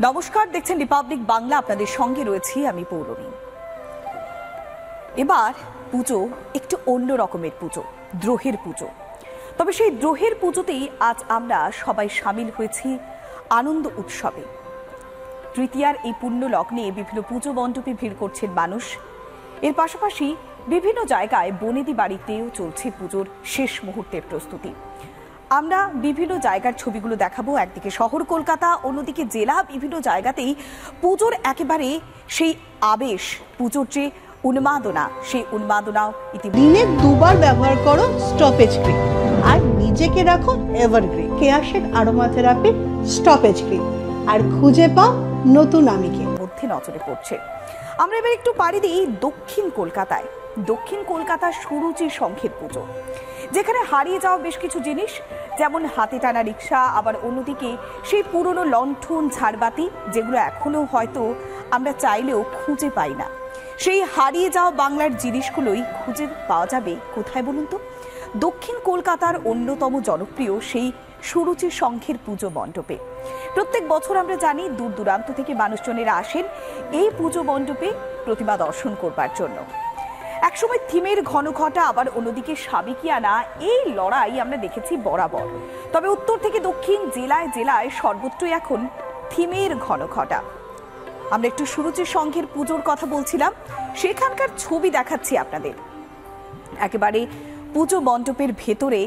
নমস্কার, দেখছেন রিপাবলিক বাংলা। আপনাদের সঙ্গে রয়েছি আমি পৌলমী। এবার পুজো একটু অন্য রকমের পুজো, দ্রোহের পুজো। তবে সেই দ্রোহের পুজোতেই আজ আমরা সবাই সামিল হয়েছি আনন্দ উৎসবে। তৃতীয়ার এই পুণ্য লগ্নে বিভিন্ন পুজো মণ্ডপে ভিড় করছেন মানুষ। এর পাশাপাশি বিভিন্ন জায়গায় বনেদি বাড়িতেও চলছে পুজোর শেষ মুহূর্তের প্রস্তুতি। আমরা বিভিন্ন জায়গার ছবিগুলো দেখাবো। একদিকে শহর কলকাতা, অন্যদিকে জেলা, বিভিন্ন জায়গাতেই পুজোর একেবারে সেই আবেশ, পুজোর যে উন্মাদনা, সেই উন্মাদনাও দিনে দুবার ব্যবহার করো স্টপেজ ক্রিম আর নিজেকে রাখো এভারগ্রিন কেয়াশেক আরোমা থেরাপি স্টপেজ ক্রিম আর খুঁজে পাও নতুন আমিকে। মধ্যে নজরে পড়ছে। আমরা এবার একটু পাড়ি দিই দক্ষিণ কলকাতায়। দক্ষিণ কলকাতার সুরুচি শঙ্খের পুজো, যেখানে হারিয়ে যাওয়া বেশ কিছু জিনিস, যেমন হাতে টানা রিক্সা, আবার অন্যদিকে সেই পুরনো লণ্ঠন, ঝাড়বাতি, যেগুলো এখনো হয়তো আমরা চাইলেও খুঁজে পাই না। সেই হারিয়ে যাওয়া বাংলার জিনিসগুলোই খুঁজে পাওয়া যাবে কোথায় বলুন তো? দক্ষিণ কলকাতার অন্যতম জনপ্রিয় সেই সুরুচি শঙ্খের পুজো মণ্ডপে। প্রত্যেক বছর আমরা জানি দূর দূরান্ত থেকে মানুষজনেরা আসেন এই পুজো মণ্ডপে প্রতিমা দর্শন করবার জন্য। একসময় থিমের ঘনঘটা, আবার অন্যদিকে সাবেকিয়ানা, এই লড়াই আমরা দেখেছি বরাবর। তবে উত্তর থেকে দক্ষিণ, জেলায় জেলায় সর্বত্রই এখন থিমের ঘনঘটা। আমরা একটু সুরুচি শঙ্খের পুজোর কথা বলছিলাম, সেখানকার ছবি দেখাচ্ছি আপনাদের। একেবারে পুজো মণ্ডপের ভেতরে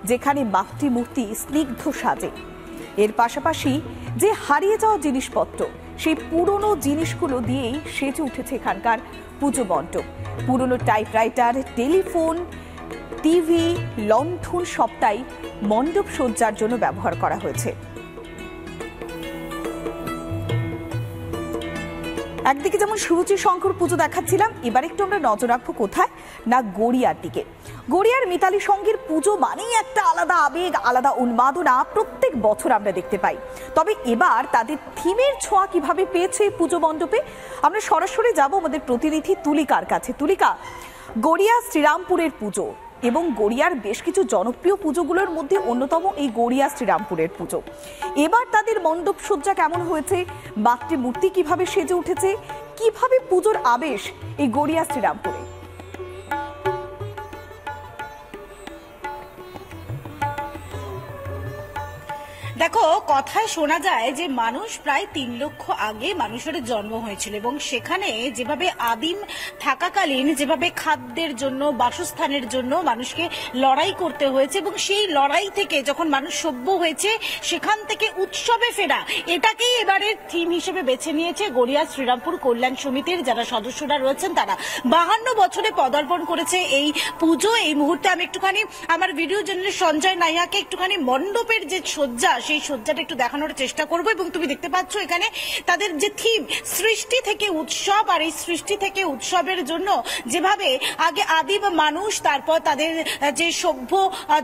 যেখানে মাতৃমূর্তি স্নিগ্ধ সাজে, এর পাশাপাশি যে হারিয়ে যাওয়া জিনিসপত্র, সেই পুরনো জিনিসগুলো দিয়েই সেজে উঠেছে এখানকার পুজো মণ্ডপ। পুরনো টাইপরাইটার, টেলিফোন, টিভি, লণ্ঠন সবটাই মণ্ডপ সজ্জার জন্য ব্যবহার করা হয়েছে। একদিকে যেমন সুরুচি শঙ্কর পুজো দেখাচ্ছিলাম, এবার একটু আমরা নজর রাখবো কোথায় না গড়িয়ার দিকে। গড়িয়ার মিতালি সঙ্গীর পুজো মানেই একটা আলাদা আবেগ, আলাদা উন্মাদনা প্রত্যেক বছর আমরা দেখতে পাই। তবে এবার তাদের থিমের ছোঁয়া কিভাবে পেয়েছে পুজো মণ্ডপে, আমরা সরাসরি যাব আমাদের প্রতিনিধি তুলিকার কাছে। তুলিকা, গড়িয়া শ্রীরামপুরের পুজো এবং গড়িয়ার বেশ কিছু জনপ্রিয় পুজোগুলোর মধ্যে অন্যতম এই গড়িয়া শ্রীরামপুরের পুজো। এবার তাদের মণ্ডপ সজ্জা কেমন হয়েছে, মাতৃমূর্তি কিভাবে সেজে উঠেছে, কিভাবে পুজোর আবেশ এই গড়িয়া শ্রীরামপুরে? দেখো, কথায় শোনা যায় যে মানুষ প্রায় 3 লক্ষ আগে মানুষের জন্ম হয়েছিল এবং সেখানে যেভাবে আদিম থাকাকালীন যেভাবে খাদ্যের জন্য, বাসস্থানের জন্য মানুষকে লড়াই করতে হয়েছে এবং সেই লড়াই থেকে যখন মানুষ সভ্য হয়েছে সেখান থেকে উৎসবে ফেরা, এটাকেই এবারের থিম হিসেবে বেছে নিয়েছে গড়িয়া শ্রীরামপুর কল্যাণ সমিতির যারা সদস্যরা রয়েছেন। তারা 52 বছরে পদার্পণ করেছে এই পুজো। এই মুহূর্তে আমি একটুখানি আমার ভিডিও জার্নালিস্ট সঞ্জয় নাইয়াকে একটুখানি মণ্ডপের যে সজ্জা, সেই সজ্জাটা একটু দেখানোর চেষ্টা করবো। এবং তুমি দেখতে পাচ্ছ এখানে তাদের যে থিম, সৃষ্টি থেকে উৎসব, আর এই সৃষ্টি থেকে উৎসবের জন্য যেভাবে আগে আদিম মানুষ, তারপর তাদের যে সভ্য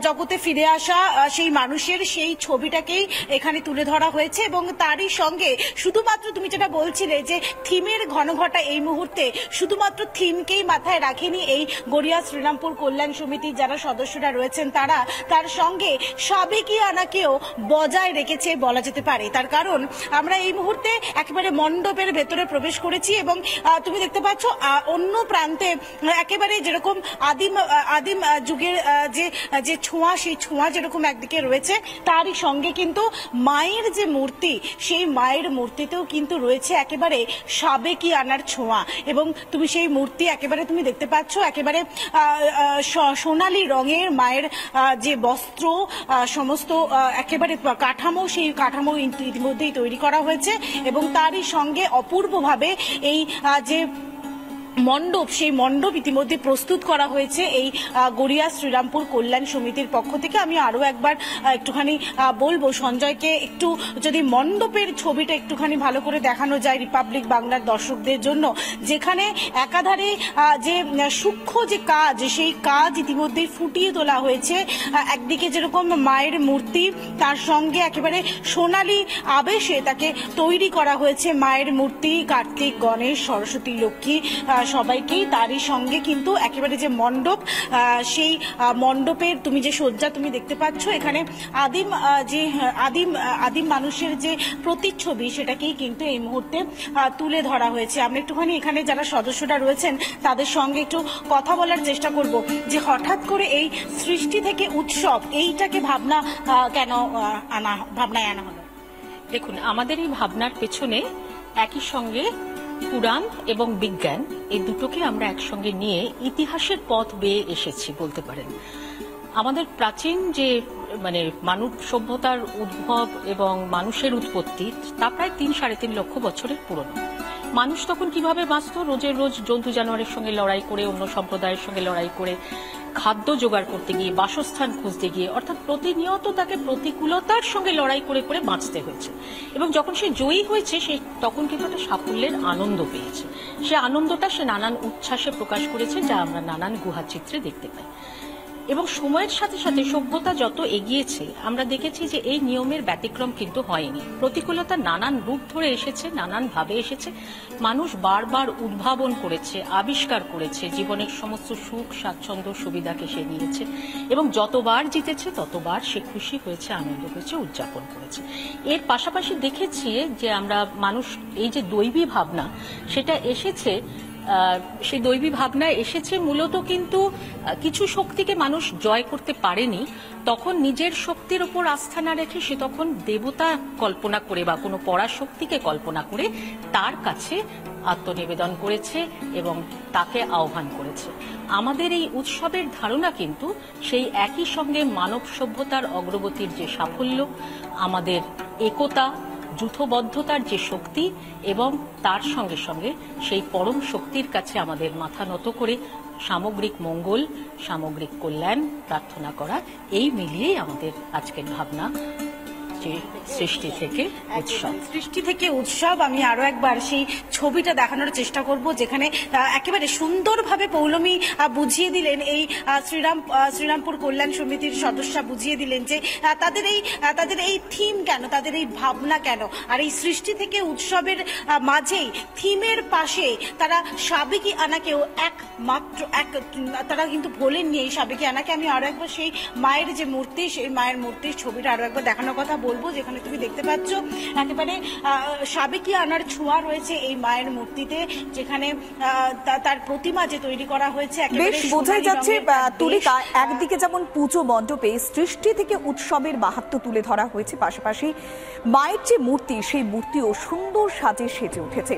জগতে ফিরে আসা সেই মানুষের সেই ছবিটাকেই এখানে তুলে ধরা হয়েছে। এবং তারই সঙ্গে শুধুমাত্র তুমি যেটা বলছিলে যে থিমের ঘনঘটা, এই মুহূর্তে শুধুমাত্র থিমকেই মাথায় রাখেনি এই গড়িয়া শ্রীরামপুর কল্যাণ সমিতির যারা সদস্যরা রয়েছেন, তারা তার সঙ্গে সাবেকিয়ানাকেও বজায় রেখেছে বলা যেতে পারে। তার কারণ আমরা এই মুহূর্তে একেবারে মণ্ডপের ভেতরে প্রবেশ করেছি এবং তুমি দেখতে পাচ্ছ অন্য প্রান্তে একেবারে যেরকম আদিম যুগের যে ছোঁয়া, সেই ছোঁয়া যেরকম একদিকে রয়েছে, তারই সঙ্গে কিন্তু মায়ের যে মূর্তি, সেই মায়ের মূর্তিতেও কিন্তু রয়েছে একেবারে সাবেকিয়ানার ছোঁয়া। এবং তুমি সেই মূর্তি একেবারে তুমি দেখতে পাচ্ছ একেবারে সোনালী রঙের মায়ের যে বস্ত্র, সমস্ত একেবারে কাঠামো, সেই কাঠামো ইতিমধ্যেই তৈরি করা হয়েছে এবং তারই সঙ্গে অপূর্বভাবে এই যে মণ্ডপ, সেই মণ্ডপ ইতিমধ্যে প্রস্তুত করা হয়েছে এই গড়িয়া শ্রীরামপুর কল্যাণ সমিতির পক্ষ থেকে। আমি আরো একবার একটুখানি বলবো সঞ্জয়কে, একটু যদি মণ্ডপের ছবিটা একটুখানি ভালো করে দেখানো যায় রিপাবলিক বাংলার দর্শকদের জন্য, যেখানে একাধারে যে সূক্ষ্ম যে কাজ, সেই কাজ ইতিমধ্যেই ফুটিয়ে তোলা হয়েছে। একদিকে যেরকম মায়ের মূর্তি, তার সঙ্গে একেবারে সোনালী আবেশে তাকে তৈরি করা হয়েছে মায়ের মূর্তি, কার্তিক, গণেশ, সরস্বতী, লক্ষ্মী, সবাইকেই। তারই সঙ্গে কিন্তু একেবারে যে মণ্ডপ, সেই মণ্ডপের তুমি যে সজ্জা তুমি দেখতে পাচ্ছ, এখানে আদিম মানুষের যে প্রতিচ্ছবি সেটাকেই কিন্তু এই মুহূর্তে তুলে ধরা হয়েছে। আমরা একটুখানি এখানে যারা সদস্যরা রয়েছেন তাদের সঙ্গে একটু কথা বলার চেষ্টা করব যে হঠাৎ করে এই সৃষ্টি থেকে উৎসব, এইটাকে ভাবনায় আনা হলো। দেখুন, আমাদের এই ভাবনার পেছনে একই সঙ্গে পুরাণ এবং বিজ্ঞান এই দুটোকে আমরা একসঙ্গে নিয়ে ইতিহাসের পথ বেয়ে এসেছি বলতে পারেন। আমাদের প্রাচীন যে মানব সভ্যতার উদ্ভব এবং মানুষের উৎপত্তি তা প্রায় ৩-৩.৫ লক্ষ বছরের পুরনো। মানুষ তখন কিভাবে বাঁচত? রোজের রোজ জন্তু জানোয়ারের সঙ্গে লড়াই করে, অন্য সম্প্রদায়ের সঙ্গে লড়াই করে, খাদ্য জোগাড় করতে গিয়ে, বাসস্থান খুঁজতে গিয়ে, অর্থাৎ প্রতিনিয়ত তাকে প্রতিকূলতার সঙ্গে লড়াই করে করে বাঁচতে হয়েছে। এবং যখন সে জয়ী হয়েছে, সে তখন কিন্তু একটা সাফল্যের আনন্দ পেয়েছে। সে আনন্দটা সে নানান উচ্ছ্বাসে প্রকাশ করেছে, যা আমরা নানান গুহাচিত্রে দেখতে পাই। এবং সময়ের সাথে সাথে সভ্যতা যত এগিয়েছে, আমরা দেখেছি যে এই নিয়মের ব্যতিক্রম কিন্তু হয়নি। প্রতিকূলতা নানান রূপ ধরে এসেছে, নানান ভাবে এসেছে। মানুষ বারবার উদ্ভাবন করেছে, আবিষ্কার করেছে, জীবনের সমস্ত সুখ স্বাচ্ছন্দ্য সুবিধাকে সে নিয়েছে এবং যতবার জিতেছে ততবার সে খুশি হয়েছে, আনন্দ হয়েছে, উদযাপন করেছে। এর পাশাপাশি দেখেছি যে আমরা মানুষ এই যে দৈবী ভাবনা সেটা এসেছে, সেই দৈবী ভাবনায় এসেছে মূলত কিন্তু কিছু শক্তিকে মানুষ জয় করতে পারেনি। তখন নিজের শক্তির উপর আস্থা না রেখে সে তখন দেবতা কল্পনা করে বা কোনো পরাশক্তিকে কল্পনা করে তার কাছে আত্মনিবেদন করেছে এবং তাকে আহ্বান করেছে। আমাদের এই উৎসবের ধারণা কিন্তু সেই একই সঙ্গে মানব সভ্যতার অগ্রগতির যে সাফল্য, আমাদের একতা, যূথবদ্ধতার যে শক্তি এবং তার সঙ্গে সঙ্গে সেই পরম শক্তির কাছে আমাদের মাথা নত করে সামগ্রিক মঙ্গল, সামগ্রিক কল্যাণ প্রার্থনা করা, এই মিলিয়েই আমাদের আজকের ভাবনা যে সৃষ্টি থেকে উৎসব। সৃষ্টি থেকে উৎসব, আমি আরো একবার সেই ছবিটা দেখানোর চেষ্টা করব যেখানে একেবারে সুন্দরভাবে পৌলমী বুঝিয়ে দিলেন, এই শ্রীরামপুর কল্যাণ সমিতির সদস্যা বুঝিয়ে দিলেন যে তাদের এই থিম কেন, তাদের এই ভাবনা কেন। আর এই সৃষ্টি থেকে উৎসবের মাঝেই থিমের পাশে তারা সাবেকি আনাকেও তারা কিন্তু ভোলেননি। এই সাবেকি আনাকে আমি আরো একবার সেই মায়ের যে মূর্তি, সেই মায়ের মূর্তির ছবিটা আরো একবার দেখানোর কথা বলবো, যেখানে তুমি দেখতে পাচ্ছ একেবারে সাবেকি আনার ছোঁয়া রয়েছে এই মায়ের মূর্তিতে, যেখানে তার প্রতিমা যে তৈরি করা হয়েছে বেশ বোঝাই যাচ্ছে তুলিকা। একদিকে যেমন পুজো মণ্ডপে সৃষ্টি থেকে উৎসবের মাহাত্ম্য তুলে ধরা হয়েছে, পাশাপাশি মায়ের যে মূর্তি সেই মূর্তিও সুন্দর সাজে সেজে উঠেছে।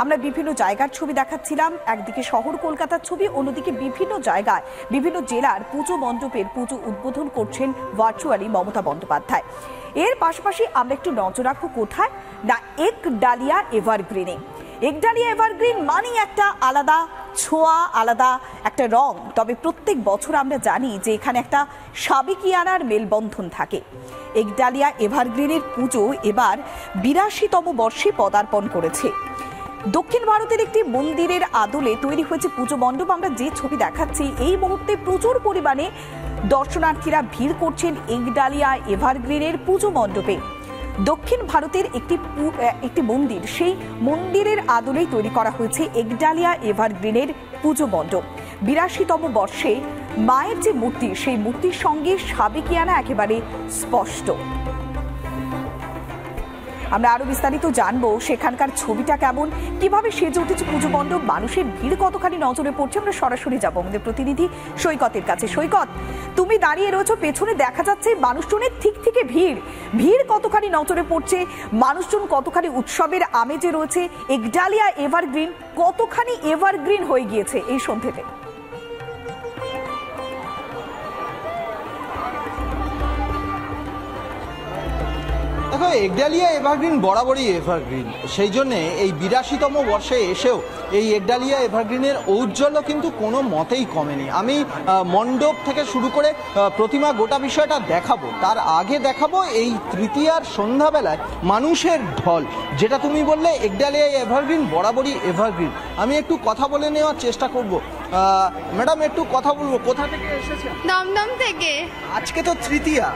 আমরা বিভিন্ন জায়গার ছবি দেখাচ্ছিলাম, একদিকে শহর কলকাতার ছবি, অন্যদিকে বিভিন্ন জায়গায় বিভিন্ন জেলার পুজো মণ্ডপের পুজো উদ্বোধন করছেন ভার্চুয়ালি মমতা বন্দ্যোপাধ্যায়। এর পাশাপাশি আমরা একটু নজর রাখবো কোথায় না, একডালিয়া এভারগ্রিনে। একডালিয়া এভারগ্রিন মানে একটা আলাদা ছোঁয়া, আলাদা একটা রং। তবে প্রত্যেক বছর আমরা জানি যে এখানে একটা সাবেকিয়ানার মেলবন্ধন থাকে। একডালিয়া এভারগ্রিনের পুজো এবার ৮২তম বর্ষে পদার্পণ করেছে। দক্ষিণ ভারতের একটি মন্দিরের আদলে তৈরি হয়েছে পুজো মণ্ডপ। আমরা যে ছবি দেখাচ্ছি, এই মুহূর্তে প্রচুর পরিমাণে দর্শনার্থীরা ভিড় করছেন একডালিয়া এভারগ্রিনের পুজো মণ্ডপে। দক্ষিণ ভারতের একটি মন্দির, সেই মন্দিরের আদলেই তৈরি করা হয়েছে একডালিয়া এভারগ্রিনের পুজো মণ্ডপ। ৮২তম বর্ষে মায়ের যে মূর্তি, সেই মূর্তির সঙ্গে সাবেকিয়ানা একেবারে স্পষ্ট। আমরা আরো বিস্তারিত জানবো সেখানকার ছবিটা কেমন, কিভাবে সেজে উঠেছে পুজো মণ্ডপ, মানুষের ভিড় কতখানি নজরে পড়ছে। আমরা সরাসরি যাবো আমাদের প্রতিনিধি সৈকতের কাছে। সৈকত, তুমি দাঁড়িয়ে রয়েছো, পেছনে দেখা যাচ্ছে মানুষজনের ঠিক থেকে ভিড় কতখানি নজরে পড়ছে, মানুষজন কতখানি উৎসবের আমেজে রয়েছে, একডালিয়া এভারগ্রিন কতখানি এভারগ্রিন হয়ে গিয়েছে এই সন্ধ্যেতে? দেখো, একডালিয়া এভারগ্রিন বরাবরই এভারগ্রিন, সেই জন্যে এই ৮২তম বর্ষে এসেও এই একডালিয়া এভারগ্রিনের ঔজ্জ্বল্য কিন্তু কোনো মতেই কমেনি। আমি মণ্ডপ থেকে শুরু করে প্রতিমা গোটা বিষয়টা দেখাবো, তার আগে দেখাবো এই তৃতীয়ার সন্ধ্যাবেলায় মানুষের ঢল। যেটা তুমি বললে একডালিয়া এভারগ্রিন বরাবরই এভারগ্রিন, আমি একটু কথা বলে নেওয়ার চেষ্টা করব। ম্যাডাম, একটু কথা বলবো, কোথা থেকে এসেছেন? দমদম থেকে। আজকে তো তৃতীয়া,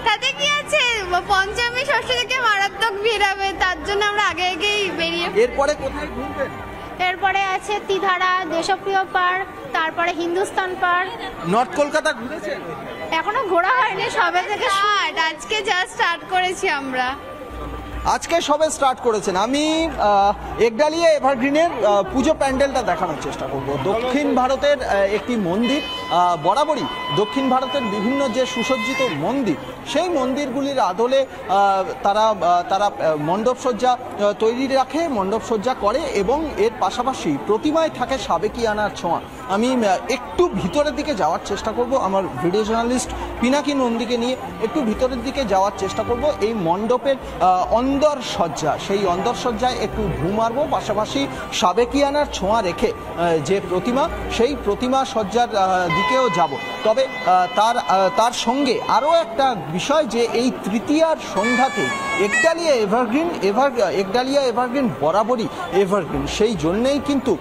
তাতে কি আছে, পঞ্চমী ষষ্ঠী থেকে মারাত্মক ভিড় হবে, তার জন্য আমরা আগেই বেরিয়ে। এরপরে কোথায় ঘুরবেন? এরপরে আছে তিধারা, দেশপ্রিয় পার্ক, তারপরে হিন্দুস্তান পার্ক। নর্থ কলকাতা ঘুরেছেন? এখনো ঘোরা হয়নি, সবে থেকে স্টার্ট, আজকে জাস্ট স্টার্ট করেছি আমরা। আজকে সবে স্টার্ট করেছেন। আমি একডালিয়া এভারগ্রিনের পুজো প্যান্ডেলটা দেখানোর চেষ্টা করব। দক্ষিণ ভারতের একটি মন্দির, বরাবরই দক্ষিণ ভারতের বিভিন্ন যে সুসজ্জিত মন্দির, সেই মন্দিরগুলির আদলে তারা মণ্ডপসজ্জা তৈরি রাখে, মণ্ডপসজ্জা করে এবং এর পাশাপাশি প্রতিমায় থাকে সাবেকিয়ানার ছোঁয়া। আমি একটু ভিতরের দিকে যাওয়ার চেষ্টা করব, আমার ভিডিও জার্নালিস্ট পিনাকি নন্দীকে নিয়ে একটু ভিতরের দিকে যাওয়ার চেষ্টা করব। এই মণ্ডপের অন্দরসজ্জা, সেই অন্দরসজ্জায় একটু ঘুম মারবো, পাশাপাশি সাবেকিয়ানার ছোঁয়া রেখে যে প্রতিমা, সেই প্রতিমা সজ্জার দিকেও যাব। তবে তার সঙ্গে আরও একটা বিষয়, যে এই তৃতীয়ার সন্ধ্যাতে একডালিয়া এভারগ্রিন বরাবরই এভারগ্রিন। সেই জন্যেই কিন্তু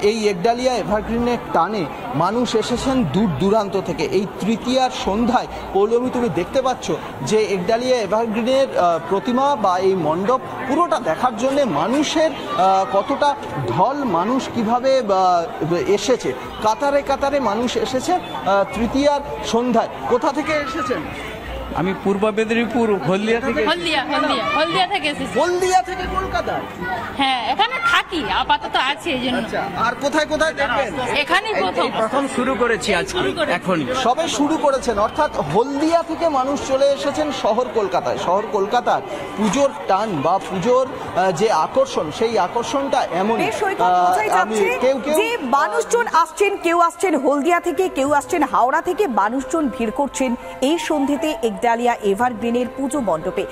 এই একডালিয়া এভারগ্রিনের টানে মানুষ এসেছেন দূর দূরান্ত থেকে। এই তৃতীয়ার সন্ধ্যায় পৌলমী, তুমি দেখতে পাচ্ছ যে একডালিয়া এভারগ্রিনের প্রতিমা বা এই মণ্ডপ পুরোটা দেখার জন্য মানুষের কতটা ঢল, মানুষ কিভাবে এসেছে, কাতারে কাতারে মানুষ এসেছে তৃতীয়ার সন্ধ্যায়। কোথা থেকে এসেছেন? আমি পূর্ব মেদিনীপুর হলদিয়া থেকে। হলদিয়া থেকে এসেছি। হলদিয়া থেকে কলকাতা? হ্যাঁ, এখানে থাকি, আপাতত আছে এই জন্য। আর কোথায় কোথায় দেখবেন? এখানেই প্রথম শুরু করেছি আজকে, এখন সবে শুরু করেছেন, অর্থাৎ হলদিয়া থেকে মানুষ চলে এসেছেন শহর কলকাতায়। শহর কলকাতার পুজোর টান বা পুজোর যে আকর্ষণ, সেই আকর্ষণটা এমন যে মানুষজন আসছেন, কেউ আসছেন হলদিয়া থেকে, কেউ আসছেন হাওড়া থেকে, মানুষজন ভিড় করছেন এই সন্ধ্যেতে একডালিয়া এভারগ্রিনের পুজো মণ্ডপে।